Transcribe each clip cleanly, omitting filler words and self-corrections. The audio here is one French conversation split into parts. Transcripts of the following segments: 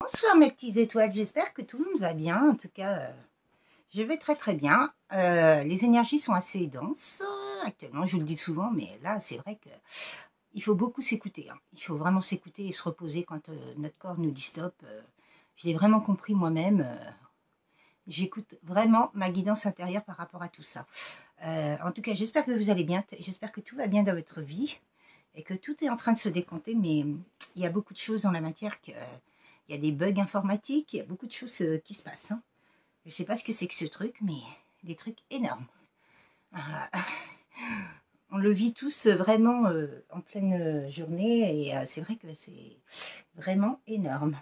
Bonsoir mes petites étoiles, j'espère que tout le monde va bien. En tout cas, je vais très très bien. Les énergies sont assez denses actuellement, je vous le dis souvent, mais là c'est vrai que il faut beaucoup s'écouter. Il faut vraiment s'écouter et se reposer quand notre corps nous dit stop. Je l'ai vraiment compris moi-même. J'écoute vraiment ma guidance intérieure par rapport à tout ça. En tout cas, j'espère que vous allez bien, j'espère que tout va bien dans votre vie et que tout est en train de se décompter, mais il y a beaucoup de choses dans la matière il y a des bugs informatiques, il y a beaucoup de choses qui se passent. Je ne sais pas ce que c'est que ce truc, mais des trucs énormes. On le vit tous vraiment en pleine journée et c'est vrai que c'est vraiment énorme.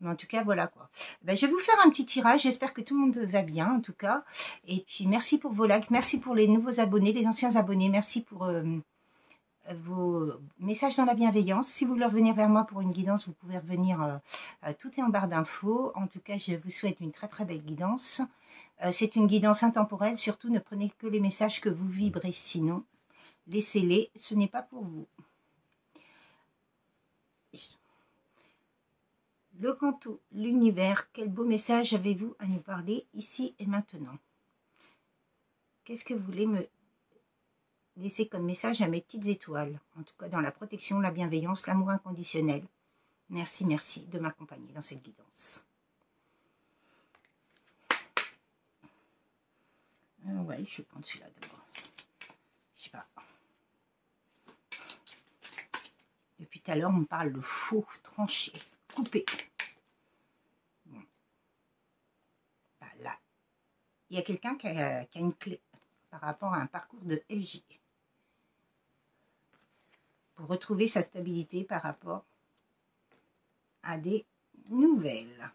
Mais en tout cas, voilà quoi. Ben, je vais vous faire un petit tirage. J'espère que tout le monde va bien, en tout cas. Et puis, merci pour vos likes. Merci pour les nouveaux abonnés, les anciens abonnés. Merci pour vos messages dans la bienveillance. Si vous voulez revenir vers moi pour une guidance, vous pouvez revenir. Tout est en barre d'infos. En tout cas, je vous souhaite une très très belle guidance. C'est une guidance intemporelle. Surtout, ne prenez que les messages que vous vibrez. Sinon, laissez-les. Ce n'est pas pour vous. Le canto, l'univers, quel beau message avez-vous à nous parler ici et maintenant? Qu'est-ce que vous voulez me laisser comme message à mes petites étoiles? En tout cas, dans la protection, la bienveillance, l'amour inconditionnel. Merci, merci de m'accompagner dans cette guidance. Ouais, je vais prendre celui-là d'abord. Je sais pas. Depuis tout à l'heure, on me parle de faux, tranché, coupé. Bon. Bah, là, il y a quelqu'un qui a une clé par rapport à un parcours de LJ. Pour retrouver sa stabilité par rapport à des nouvelles.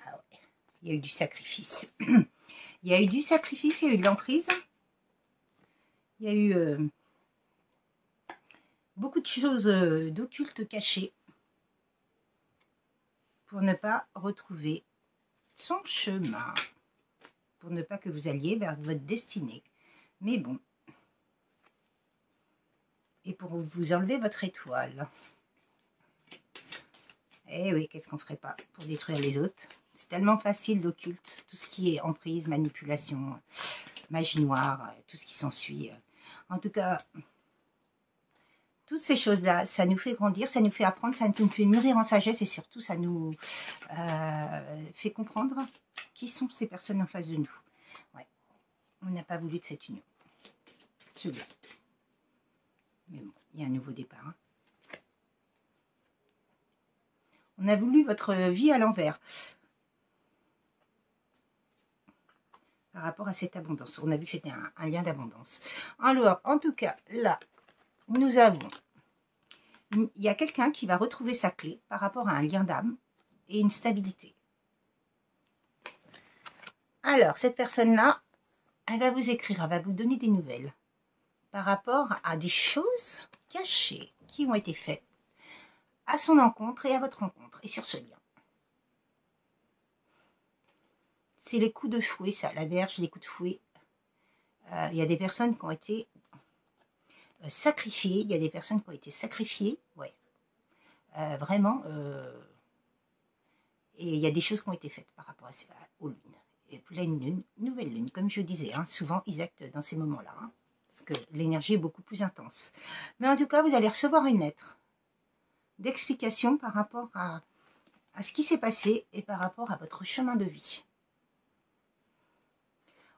Ah ouais, il y a eu du sacrifice. Il y a eu du sacrifice, il y a eu de l'emprise. Il y a eu beaucoup de choses d'occultes cachées pour ne pas retrouver son chemin, pour ne pas que vous alliez vers votre destinée. Mais bon, et pour vous enlever votre étoile. Eh oui, qu'est-ce qu'on ferait pas pour détruire les autres? C'est tellement facile l'occulte, tout ce qui est emprise, manipulation, magie noire, tout ce qui s'ensuit. En tout cas, toutes ces choses-là, ça nous fait grandir, ça nous fait apprendre, ça nous fait mûrir en sagesse et surtout, ça nous fait comprendre qui sont ces personnes en face de nous. Ouais, on n'a pas voulu de cette union. Celui-là. Mais bon, il y a un nouveau départ. Hein. On a voulu votre vie à l'envers. Par rapport à cette abondance. On a vu que c'était un lien d'abondance. Alors, en tout cas, là, nous avons... Il y a quelqu'un qui va retrouver sa clé par rapport à un lien d'âme et une stabilité. Alors, cette personne-là, elle va vous écrire, elle va vous donner des nouvelles par rapport à des choses cachées qui ont été faites à son encontre et à votre rencontre et sur ce lien. C'est les coups de fouet, ça, la Vierge, les coups de fouet. Il y a des personnes qui ont été sacrifiées, il y a des personnes qui ont été sacrifiées, ouais. Vraiment, et il y a des choses qui ont été faites par rapport aux lunes. Et pleine lune, nouvelle lune, comme je disais, hein, souvent ils actent dans ces moments-là, hein, parce que l'énergie est beaucoup plus intense. Mais en tout cas, vous allez recevoir une lettre d'explication par rapport à ce qui s'est passé et par rapport à votre chemin de vie.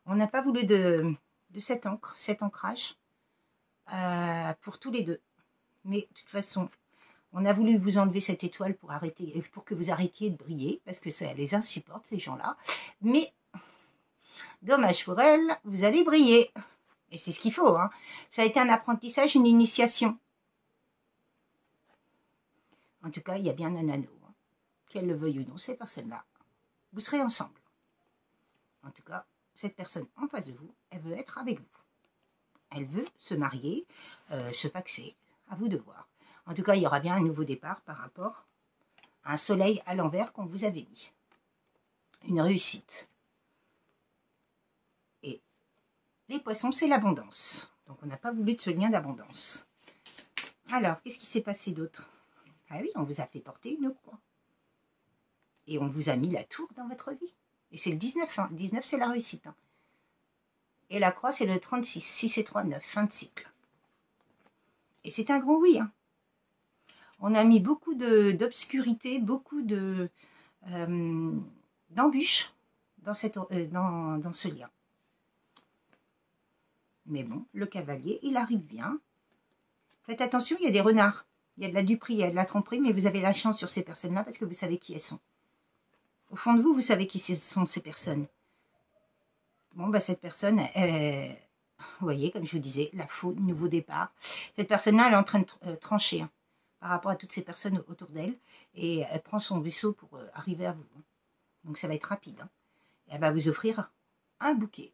On n'a pas voulu de cet ancrage pour tous les deux. Mais de toute façon, on a voulu vous enlever cette étoile pour que vous arrêtiez de briller, parce que ça les insupporte, ces gens-là. Mais, dommage pour elles, vous allez briller. Et c'est ce qu'il faut. Hein. Ça a été un apprentissage, une initiation. En tout cas, il y a bien un anneau. Hein. Qu'elle le veuille ou non, ces personnes-là, vous serez ensemble. En tout cas, cette personne en face de vous, elle veut être avec vous. Elle veut se marier, se paxer. À vous de voir. En tout cas, il y aura bien un nouveau départ par rapport à un soleil à l'envers qu'on vous avait mis. Une réussite. Et Les poissons, c'est l'abondance. Donc, on n'a pas voulu de ce lien d'abondance. Alors, qu'est-ce qui s'est passé d'autre? Ah oui, on vous a fait porter une croix. Et on vous a mis la tour dans votre vie. Et c'est le 19, hein. 19, c'est la réussite. Hein. Et la croix, c'est le 36. 6 et 3, 9, fin de cycle. Et c'est un grand oui. Hein. On a mis beaucoup d'obscurité, beaucoup d'embûches dans ce lien. Mais bon, le cavalier, il arrive bien. Faites attention, il y a des renards. Il y a de la duperie, il y a de la tromperie, mais vous avez la chance sur ces personnes-là parce que vous savez qui elles sont. Au fond de vous, vous savez qui sont ces personnes. Bon, bah cette personne, vous voyez, comme je vous disais, la faute, nouveau départ. Cette personne-là, elle est en train de trancher hein, par rapport à toutes ces personnes autour d'elle. Et elle prend son vaisseau pour arriver à vous. Hein. Donc ça va être rapide. Hein. Et elle va vous offrir un bouquet.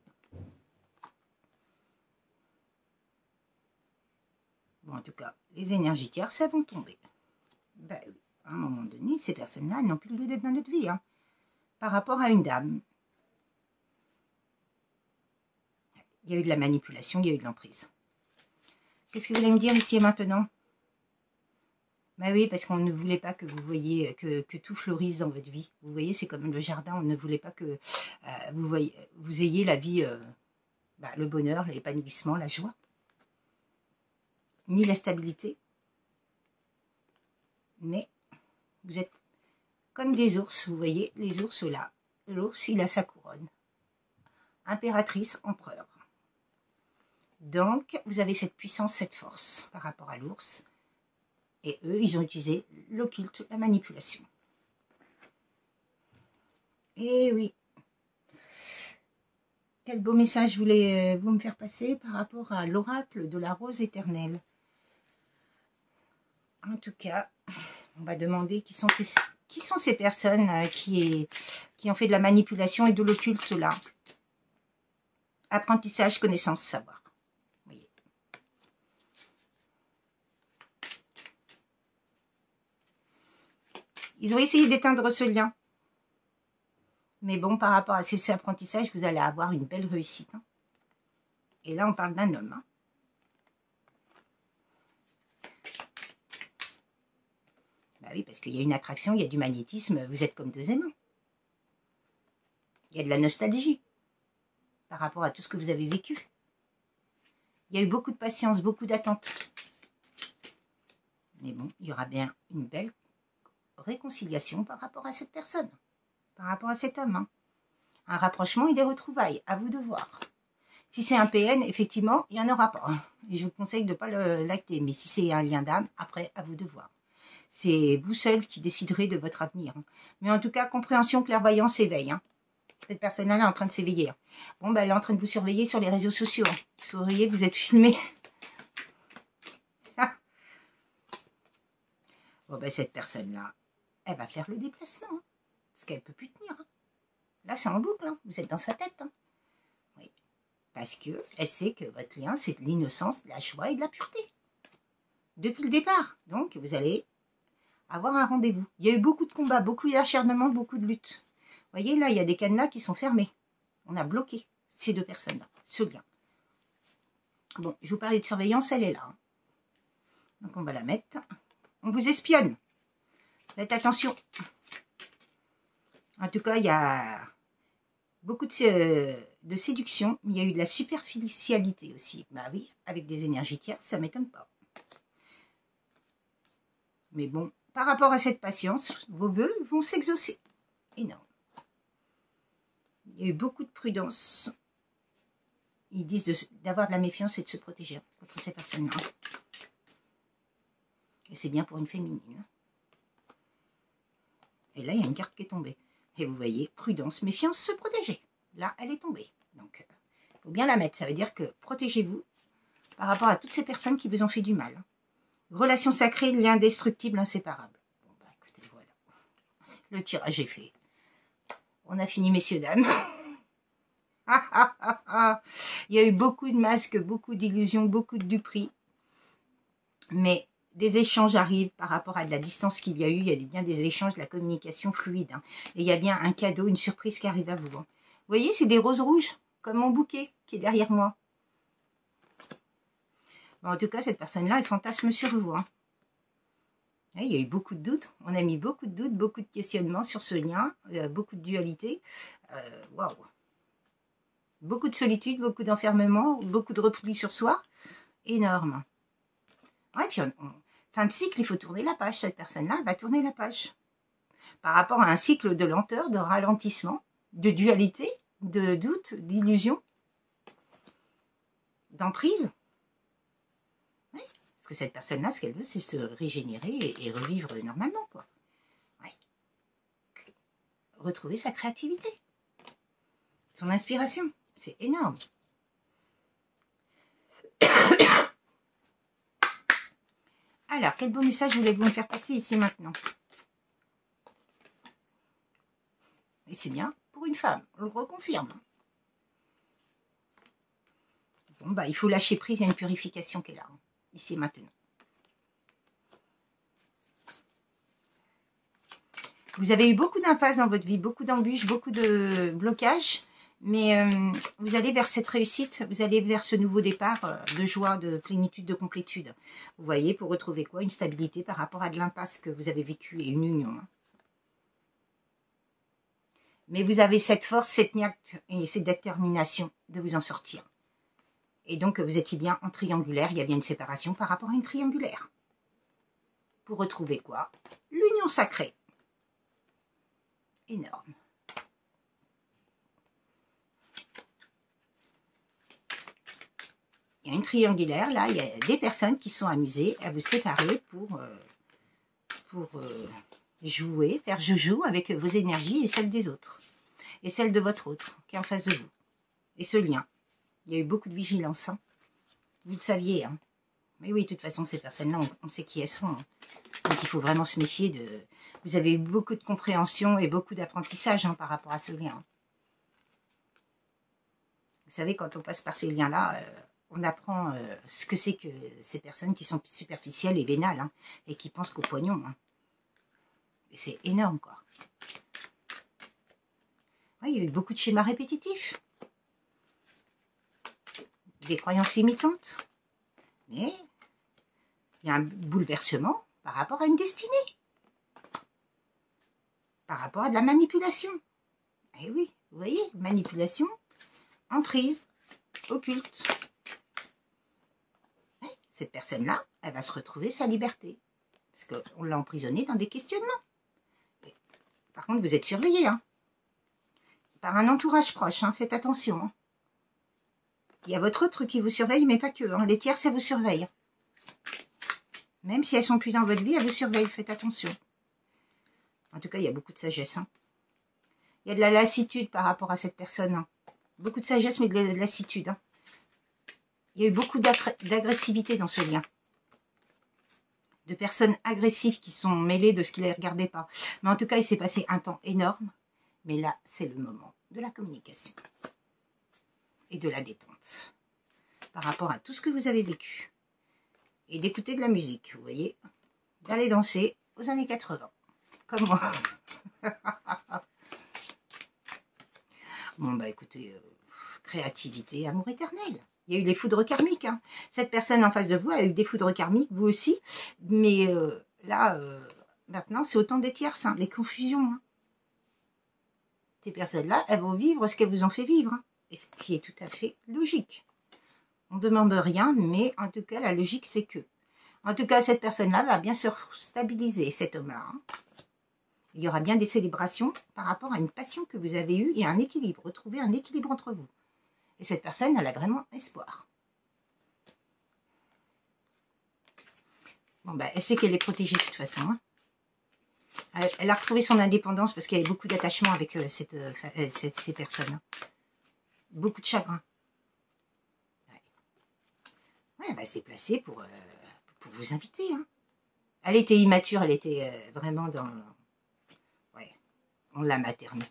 Bon, en tout cas, les énergies tierces, elles vont tomber. Ben oui, à un moment donné, ces personnes-là, elles n'ont plus le lieu d'être dans notre vie. Hein, par rapport à une dame. Il y a eu de la manipulation, il y a eu de l'emprise. Qu'est-ce que vous voulez me dire ici et maintenant? Ben oui, parce qu'on ne voulait pas que vous voyiez, que tout fleurisse dans votre vie. Vous voyez, c'est comme le jardin, on ne voulait pas que vous ayez la vie, le bonheur, l'épanouissement, la joie. Ni la stabilité. Mais vous êtes comme des ours, vous voyez, les ours là. L'ours, il a sa couronne. Impératrice, empereur. Donc, vous avez cette puissance, cette force par rapport à l'ours. Et eux, ils ont utilisé l'occulte, la manipulation. Et oui. Quel beau message voulez-vous me faire passer par rapport à l'oracle de la rose éternelle? En tout cas, on va demander qui sont ces personnes qui ont fait de la manipulation et de l'occulte là. Apprentissage, connaissance, savoir. Vous voyez. Ils ont essayé d'éteindre ce lien. Mais bon, par rapport à ces apprentissages, vous allez avoir une belle réussite. Hein. Et là, on parle d'un homme. Hein. Bah oui, parce qu'il y a une attraction, il y a du magnétisme, vous êtes comme deux aimants. Il y a de la nostalgie par rapport à tout ce que vous avez vécu. Il y a eu beaucoup de patience, beaucoup d'attente. Mais bon, il y aura bien une belle réconciliation par rapport à cette personne, par rapport à cet homme. Hein. Un rapprochement et des retrouvailles, à vous de voir. Si c'est un PN, effectivement, il n'y en aura pas. Hein. Et je vous conseille de ne pas l'acter. Mais si c'est un lien d'âme, après, à vous de voir. C'est vous seul qui déciderez de votre avenir. Hein. Mais en tout cas, compréhension, clairvoyance, éveil. Hein. Cette personne-là est en train de s'éveiller. Hein. Bon, ben, elle est en train de vous surveiller sur les réseaux sociaux. Hein. Souriez, vous êtes filmé. Bon, ben, cette personne-là, elle va faire le déplacement. Hein, parce qu'elle ne peut plus tenir. Hein. Là, c'est en boucle. Hein. Vous êtes dans sa tête. Hein. Oui. Parce qu'elle sait que votre lien, c'est de l'innocence, de la joie et de la pureté. Depuis le départ. Donc, vous allez avoir un rendez-vous. Il y a eu beaucoup de combats, beaucoup d'acharnement, beaucoup de luttes. Vous voyez, là, il y a des cadenas qui sont fermés. On a bloqué ces deux personnes-là, ce lien. Bon, je vous parlais de surveillance, elle est là. Hein. Donc, on va la mettre. On vous espionne. Faites attention. En tout cas, il y a beaucoup de séduction, mais il y a eu de la superficialité aussi. Bah oui, avec des énergies tierces, ça ne m'étonne pas. Mais bon, par rapport à cette patience, vos vœux vont s'exaucer. Énorme. Il y a eu beaucoup de prudence. Ils disent d'avoir de la méfiance et de se protéger contre ces personnes-là. Et c'est bien pour une féminine. Et là, il y a une carte qui est tombée. Et vous voyez, prudence, méfiance, se protéger. Là, elle est tombée. Donc, il faut bien la mettre. Ça veut dire que protégez-vous par rapport à toutes ces personnes qui vous ont fait du mal. Relation sacrée, lien indestructible, inséparable. Bon, bah écoutez, voilà. Le tirage est fait. On a fini, messieurs, dames. Il y a eu beaucoup de masques, beaucoup d'illusions, beaucoup de duperies. Mais des échanges arrivent par rapport à de la distance qu'il y a eu. Il y a bien des échanges, de la communication fluide. Hein. Et il y a bien un cadeau, une surprise qui arrive à vous. Hein. Vous voyez, c'est des roses rouges, comme mon bouquet qui est derrière moi. Bon, en tout cas, cette personne-là, elle fantasme sur vous. Hein. Il y a eu beaucoup de doutes. On a mis beaucoup de doutes, beaucoup de questionnements sur ce lien, beaucoup de dualité. Waouh. Beaucoup de solitude, beaucoup d'enfermement, beaucoup de repli sur soi. Énorme. Ouais, puis fin de cycle, il faut tourner la page. Cette personne-là va tourner la page. Par rapport à un cycle de lenteur, de ralentissement, de dualité, de doute, d'illusion, d'emprise. Oui, parce que cette personne-là, ce qu'elle veut, c'est se régénérer et revivre normalement, quoi. Ouais. Retrouver sa créativité, son inspiration. C'est énorme. Alors, quel beau message voulez-vous me faire passer ici maintenant? Et c'est bien pour une femme, on le reconfirme. Bon, bah, il faut lâcher prise, il y a une purification qui est là, hein, ici et maintenant. Vous avez eu beaucoup d'impasses dans votre vie, beaucoup d'embûches, beaucoup de blocages, mais vous allez vers cette réussite, vous allez vers ce nouveau départ de joie, de plénitude, de complétude. Vous voyez, pour retrouver quoi? Une stabilité par rapport à de l'impasse que vous avez vécue et une union. Hein. Mais vous avez cette force, cette niaque et cette détermination de vous en sortir. Et donc, vous étiez bien en triangulaire, il y a bien une séparation par rapport à une triangulaire. Pour retrouver quoi? L'union sacrée. Énorme. Il y a une triangulaire, là, il y a des personnes qui sont amusées à vous séparer pour jouer, faire joujou avec vos énergies et celles des autres. Et celles de votre autre, qui est en face de vous. Et ce lien. Il y a eu beaucoup de vigilance. Hein. Vous le saviez. Hein. Mais oui, de toute façon, ces personnes-là, on sait qui elles sont. Hein. Donc, il faut vraiment se méfier de... Vous avez eu beaucoup de compréhension et beaucoup d'apprentissage hein, par rapport à ce lien. Vous savez, quand on passe par ces liens-là, on apprend ce que c'est que ces personnes qui sont superficielles et vénales hein, et qui pensent qu'au poignon. Hein. Et c'est énorme, quoi. Ouais, il y a eu beaucoup de schémas répétitifs. Des croyances imitantes. Mais il y a un bouleversement par rapport à une destinée. Par rapport à de la manipulation. Eh oui, vous voyez, manipulation, emprise, occulte. Ouais, cette personne-là, elle va se retrouver sa liberté. Parce qu'on l'a emprisonnée dans des questionnements. Et, par contre, vous êtes surveillé, hein. Par un entourage proche, hein, faites attention. Hein. Il y a votre autre qui vous surveille, mais pas que. Hein. Les tiers, ça vous surveille. Même si elles sont plus dans votre vie, elles vous surveillent, faites attention. En tout cas, il y a beaucoup de sagesse. Hein. Il y a de la lassitude par rapport à cette personne. Hein. Beaucoup de sagesse, mais de la lassitude. Hein. Il y a eu beaucoup d'agressivité dans ce lien. De personnes agressives qui sont mêlées de ce qui ne les regardait pas. Mais en tout cas, il s'est passé un temps énorme. Mais là, c'est le moment de la communication. Et de la détente. Par rapport à tout ce que vous avez vécu. Et d'écouter de la musique, vous voyez. D'aller danser aux années 80. Comme moi. Bon, bah écoutez, créativité, amour éternel. Il y a eu les foudres karmiques. Hein. Cette personne en face de vous a eu des foudres karmiques, vous aussi. Mais là, maintenant, c'est autant des tierces, hein, les confusions. Hein. Ces personnes-là, elles vont vivre ce qu'elles vous ont fait vivre. Hein, et ce qui est tout à fait logique. On ne demande rien, mais en tout cas, la logique, c'est que. En tout cas, cette personne-là va bien se stabiliser, cet homme-là. Hein. Il y aura bien des célébrations par rapport à une passion que vous avez eue et un équilibre. Retrouver un équilibre entre vous. Et cette personne, elle a vraiment espoir. Bon, ben, elle sait qu'elle est protégée de toute façon. Hein. Elle a retrouvé son indépendance parce qu'il y avait beaucoup d'attachement avec ces personnes. Hein. Beaucoup de chagrin. Ouais, elle s'est placée pour vous inviter. Hein. Elle était immature, elle était vraiment dans... Ouais, on l'a maternée.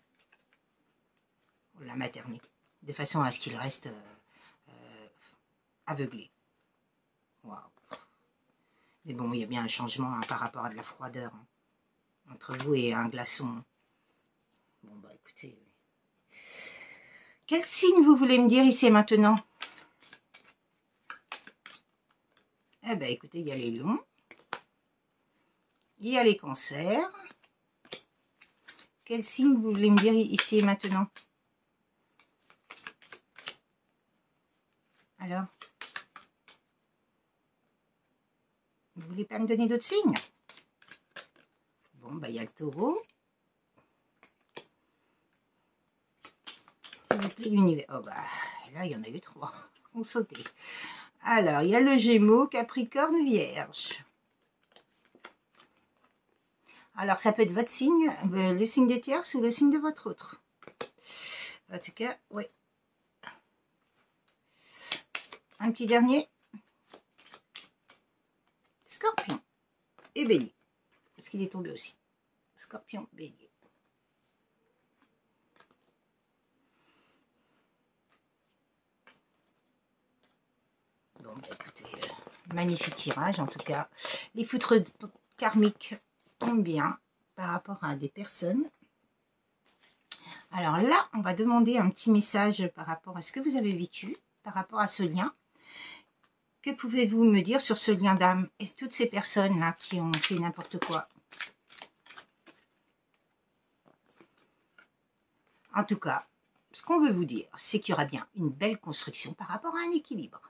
On l'a maternée. De façon à ce qu'il reste aveuglé. Waouh. Mais bon, il y a bien un changement hein, par rapport à de la froideur. Hein, entre vous et un glaçon. Bon, bah écoutez. Quel signe vous voulez me dire ici et maintenant? Eh ben écoutez, il y a les lions, il y a les cancers. Quel signe vous voulez me dire ici et maintenant? Alors, vous voulez pas me donner d'autres signes? Bon, bah il y a le taureau. S'il vous plaît, l'univers. Oh bah, là, il y en a eu 3. On sautait. Alors, il y a le Gémeaux, Capricorne, Vierge. Alors, ça peut être votre signe, le signe des Tierces ou le signe de votre autre. En tout cas, oui. Un petit dernier. Scorpion et Bélier. Parce qu'il est tombé aussi. Scorpion, Bélier. Bon, bah, écoutez, magnifique tirage en tout cas. Les foutres karmiques tombent bien par rapport à des personnes. Alors là, on va demander un petit message par rapport à ce que vous avez vécu, par rapport à ce lien. Que pouvez-vous me dire sur ce lien d'âme et toutes ces personnes-là qui ont fait n'importe quoi? En tout cas, ce qu'on veut vous dire, c'est qu'il y aura bien une belle construction par rapport à un équilibre.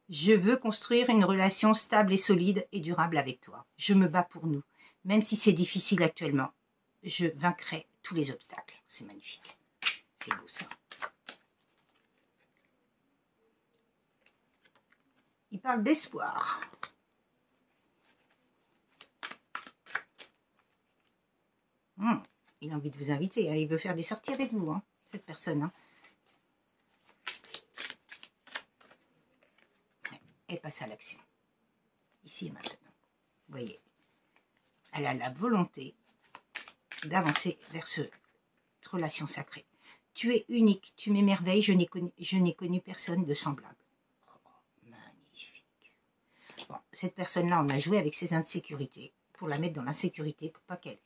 Je veux construire une relation stable et solide et durable avec toi. Je me bats pour nous. Même si c'est difficile actuellement, je vaincrai tous les obstacles. C'est magnifique. C'est beau ça. Il parle d'espoir. Il a envie de vous inviter. Hein. Il veut faire des sorties avec vous, hein, cette personne. Hein. Ouais. Elle passe à l'action. Ici et maintenant. Vous voyez. Elle a la volonté d'avancer vers cette relation sacrée. Tu es unique, tu m'émerveilles, je n'ai connu personne de semblable. Oh, magnifique. Bon, cette personne-là, on a joué avec ses insécurités pour la mettre dans l'insécurité, pour pas qu'elle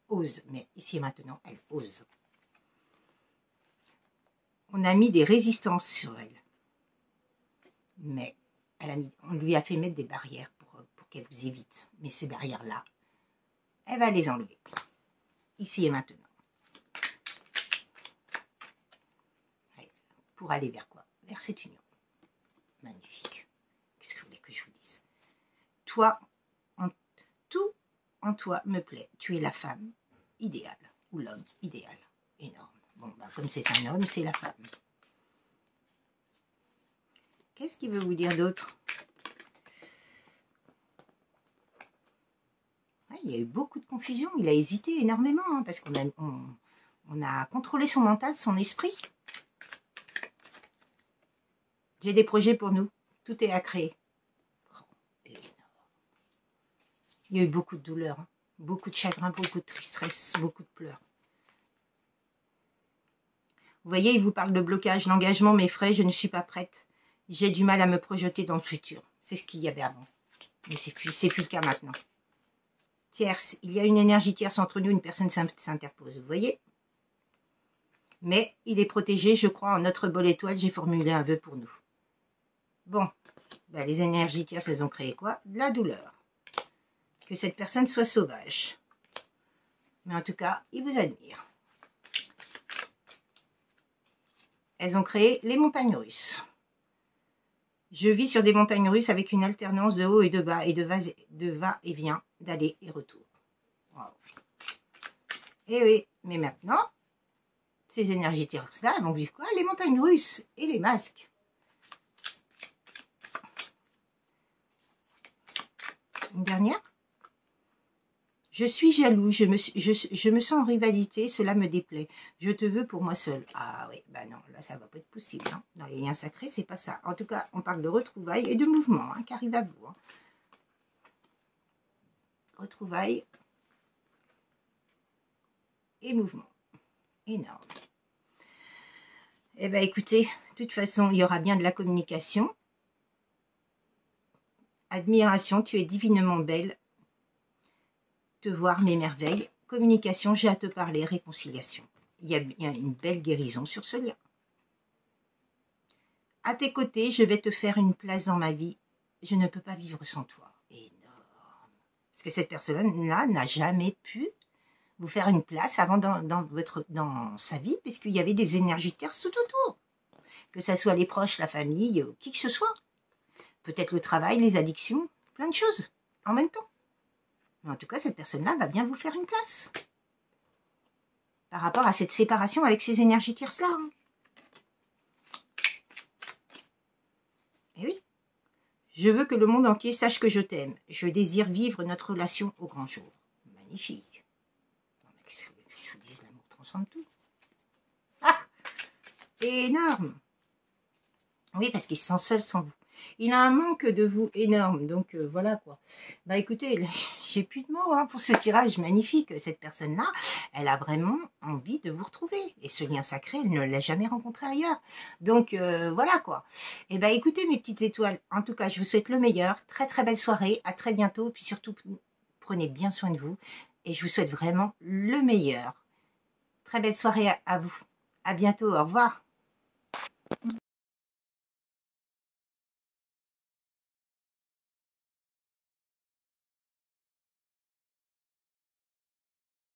ose. Mais ici et maintenant, elle ose. On a mis des résistances sur elle. Mais on lui a fait mettre des barrières pour qu'elle vous évite. Mais ces barrières-là, elle va les enlever. Ici et maintenant. Pour aller vers quoi? Vers cette union. Magnifique. Qu'est-ce que vous voulez que je vous dise? Toi, tout en toi me plaît. Tu es la femme idéale. Ou l'homme idéal. Énorme. Bon, bah, comme c'est un homme, c'est la femme. Qu'est-ce qu'il veut vous dire d'autre? Ouais, il y a eu beaucoup de confusion. Il a hésité énormément. Hein, parce qu'on a contrôlé son mental, son esprit. J'ai des projets pour nous. Tout est à créer. Il y a eu beaucoup de douleur, hein, beaucoup de chagrin, beaucoup de tristesse, beaucoup de pleurs. Vous voyez, il vous parle de blocage. L'engagement m'effraie, je ne suis pas prête. J'ai du mal à me projeter dans le futur. C'est ce qu'il y avait avant. Mais c'est plus le cas maintenant. Tierce, il y a une énergie tierce entre nous, une personne s'interpose. Vous voyez? Mais il est protégé, je crois, en notre bol étoile, j'ai formulé un vœu pour nous. Bon, ben, les énergies tierces, elles ont créé quoi? De la douleur. Que cette personne soit sauvage. Mais en tout cas, il vous admire. Elles ont créé les montagnes russes. Je vis sur des montagnes russes avec une alternance de haut et de bas et de va-et-vient, d'aller et retour. Wow. Et oui, mais maintenant, ces énergies tierces-là, elles vont vivre quoi? Les montagnes russes et les masques. Une dernière? Je suis jaloux, je me sens en rivalité, cela me déplaît. Je te veux pour moi seul. Ah oui, bah non, là ça va pas être possible. Hein. Dans les liens sacrés, c'est pas ça. En tout cas, on parle de retrouvailles et de mouvement hein, qui arrive à vous. Hein. Retrouvailles et mouvement. Énorme. Eh bien écoutez, de toute façon, il y aura bien de la communication. Admiration, tu es divinement belle. Te voir m'émerveille. Communication, j'ai à te parler. Réconciliation. Il y a une belle guérison sur ce lien. À tes côtés, je vais te faire une place dans ma vie. Je ne peux pas vivre sans toi. Énorme. Parce que cette personne-là n'a jamais pu vous faire une place avant dans sa vie, puisqu'il y avait des énergies tierces tout autour. Que ce soit les proches, la famille, qui que ce soit. Peut-être le travail, les addictions, plein de choses en même temps. Mais en tout cas, cette personne-là va bien vous faire une place. Par rapport à cette séparation avec ces énergies tierces-là. Hein. Eh oui. Je veux que le monde entier sache que je t'aime. Je désire vivre notre relation au grand jour. Magnifique. Je vous dis, l'amour transcende tout. Ah! Énorme. Oui, parce qu'il se sent seul sans vous. Il a un manque de vous énorme, donc voilà quoi. Bah écoutez, j'ai plus de mots hein, pour ce tirage magnifique. Cette personne-là, elle a vraiment envie de vous retrouver. Et ce lien sacré, elle ne l'a jamais rencontré ailleurs. Donc voilà quoi. Et bah écoutez mes petites étoiles, en tout cas je vous souhaite le meilleur. Très très belle soirée, à très bientôt. Puis surtout, prenez bien soin de vous. Et je vous souhaite vraiment le meilleur. Très belle soirée à vous. À bientôt, au revoir.